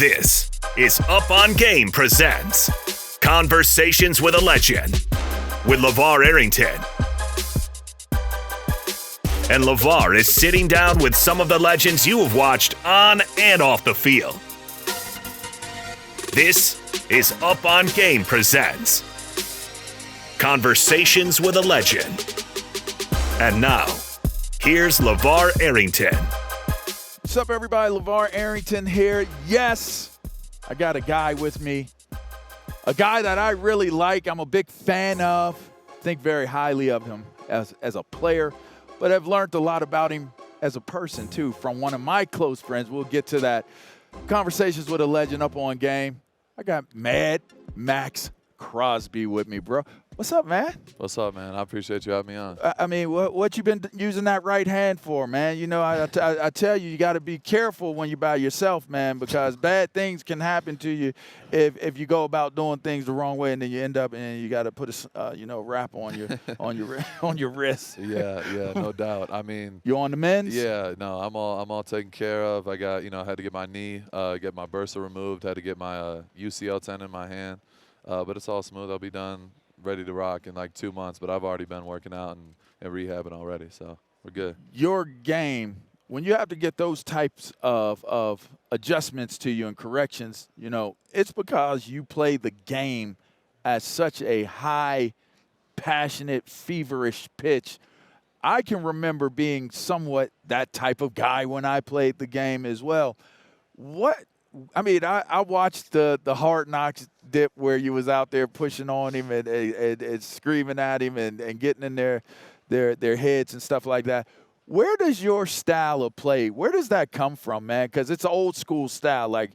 This is Up on Game presents Conversations with a Legend with LaVar Arrington. And LaVar is sitting down with some of the legends you have watched on and off the field. This is Up on Game presents Conversations with a Legend. And now, here's LaVar Arrington. What's up, everybody? LaVar Arrington here. Yes, I got a guy with me, a guy that I really like. I'm a big fan of, think very highly of him as a player, but I've learned a lot about him as a person, too, from one of my close friends. We'll get to that. Conversations with a Legend up on game. I got Maxx Crosby with me, bro. What's up, man? What's up, man? I appreciate you having me on. I mean, what you been using that right hand for, man? You know, I tell you, you got to be careful when you're by yourself, man, because bad things can happen to you if you go about doing things the wrong way, and then you end up and you got to put a wrap on your on your wrist. Yeah, no doubt. I mean, you on the mends? Yeah, no, I'm all taken care of. I got, had to get my knee, get my bursa removed, had to get my UCL tendon in my hand, but it's all smooth. I'll be done, ready to rock in like 2 months, but I've already been working out and rehabbing already, so we're good. Your game, when you have to get those types of adjustments to you and corrections, it's because you play the game at such a high, passionate, feverish pitch. I can remember being somewhat that type of guy when I played the game as well. I watched the Hard Knocks dip where you was out there pushing on him and screaming at him and getting in their heads and stuff like that. Where does your style of play, where does that come from, man? Because it's an old school style. Like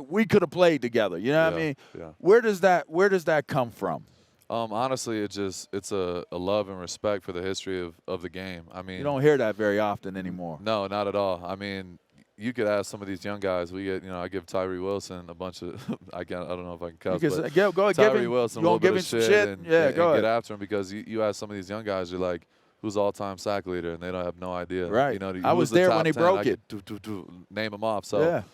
we could have played together. You know what I mean? Yeah. Where does that come from? Honestly, it's a love and respect for the history of the game. I mean, you don't hear that very often anymore. No, not at all. I mean, you could ask some of these young guys. I give Tyree Wilson a bunch of I don't know if I can cuss, but go ahead, Tyree Wilson a little bit of shit and get after him, because you ask some of these young guys, you're like, who's all-time sack leader, and they don't have no idea. Right. I was there when he broke it. Name them off. So,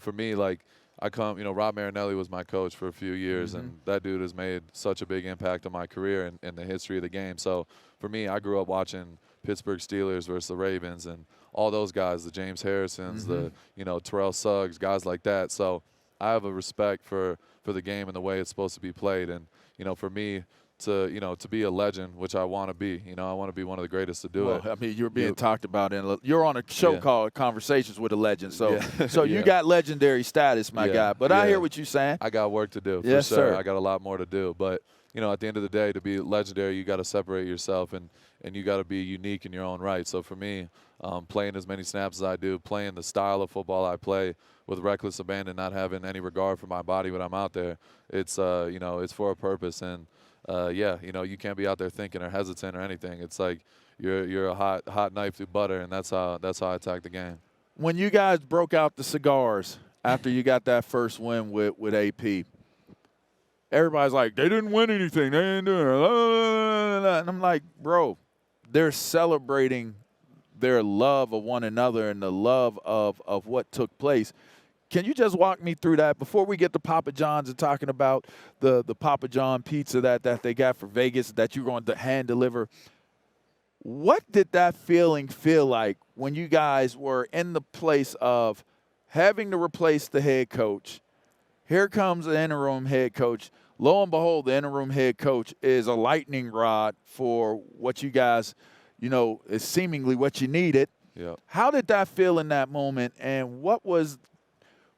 for me, like, I come, Rob Marinelli was my coach for a few years, and that dude has made such a big impact on my career and the history of the game. So, for me, I grew up watching Pittsburgh Steelers versus the Ravens and all those guys, the James Harrisons, the Terrell Suggs, guys like that. So I have a respect for the game and the way it's supposed to be played. And for me to be a legend, which I want to be, I want to be one of the greatest to do it. I mean, you're being talked about, and you're on a show called Conversations with a Legend. So you got legendary status, my guy. But I hear what you're saying. I got work to do, for yes, sure. Sir. I got a lot more to do, but at the end of the day, to be legendary, you got to separate yourself and you got to be unique in your own right. So for me, playing as many snaps as I do, playing the style of football I play with reckless abandon, not having any regard for my body when I'm out there, it's it's for a purpose. And you can't be out there thinking or hesitant or anything. It's like you're a hot knife through butter, and that's how I attack the game. When you guys broke out the Cigars after you got that first win with AP, everybody's like, they didn't win anything. They didn't do it. And I'm like, bro, they're celebrating their love of one another and the love of what took place. Can you just walk me through that before we get to Papa John's and talking about the Papa John pizza that they got for Vegas that you're going to hand deliver? What did that feeling feel like when you guys were in the place of having to replace the head coach? Here comes the interim head coach. Lo and behold, the interim head coach is a lightning rod for what you guys, is seemingly what you needed. Yeah. How did that feel in that moment, and what was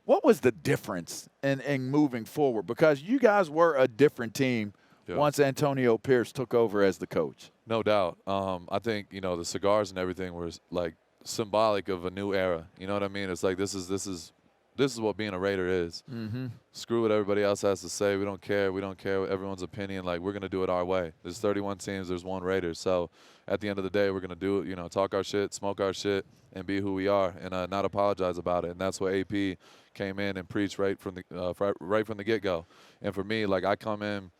the difference in moving forward? Because you guys were a different team once Antonio Pierce took over as the coach. No doubt. I think, the cigars and everything were like symbolic of a new era. You know what I mean? It's like this is what being a Raider is. Mm-hmm. Screw what everybody else has to say. We don't care. We don't care everyone's opinion. Like, we're going to do it our way. There's 31 teams. There's one Raider. So at the end of the day, we're going to do it, talk our shit, smoke our shit, and be who we are, and not apologize about it. And that's what AP came in and preached right from the get-go. And for me, like, I come in,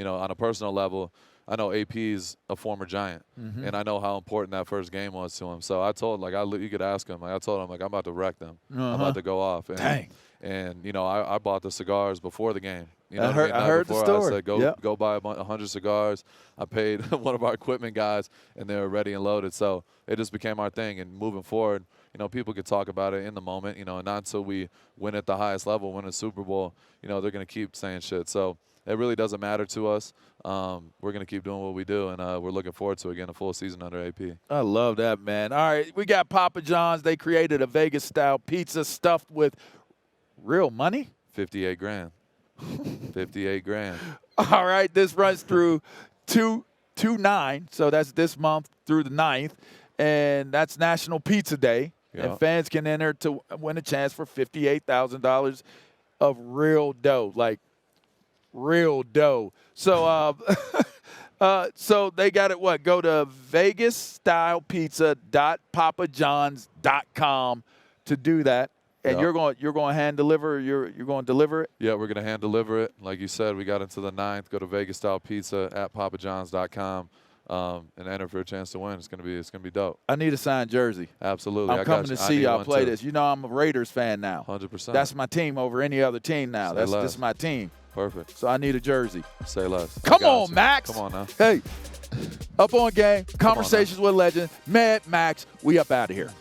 on a personal level, I know AP's a former Giant, and I know how important that first game was to him. So I told, you could ask him. Like, I told him, like, I'm about to wreck them. I'm about to go off. And, Dang. And, you know, I bought the cigars before the game. You know I heard the story. I said, go buy 100 cigars. I paid one of our equipment guys, and they were ready and loaded. So it just became our thing. And moving forward, you know, people could talk about it in the moment, you know, and not until we win at the highest level, win a Super Bowl, you know, they're going to keep saying shit. So it really doesn't matter to us. We're going to keep doing what we do, and we're looking forward to, again, a full season under AP. I love that, man. All right, we got Papa John's. They created a Vegas-style pizza stuffed with real money. 58 grand. 58 grand. All right, this runs through 2/9, so that's this month through the 9th, and that's National Pizza Day. Yeah. And fans can enter to win a chance for $58,000 of real dough, like real dough. So, so they got it. What? Go to vegasstylepizza.papajohns.com to do that. And you're going to hand deliver. You're going to deliver it. Yeah, we're going to hand deliver it. Like you said, we got into the 9th. Go to vegasstylepizza@papajohns.com and enter for a chance to win. It's going to be dope. I need a signed jersey. Absolutely. I'm coming to see y'all play this. You know, I'm a Raiders fan now. 100%. That's my team over any other team now. This is my team. Perfect. So I need a jersey. Say less. Come on, Max. Come on now. Hey, Up on Game, Conversations with Legend, Maxx, we up out of here.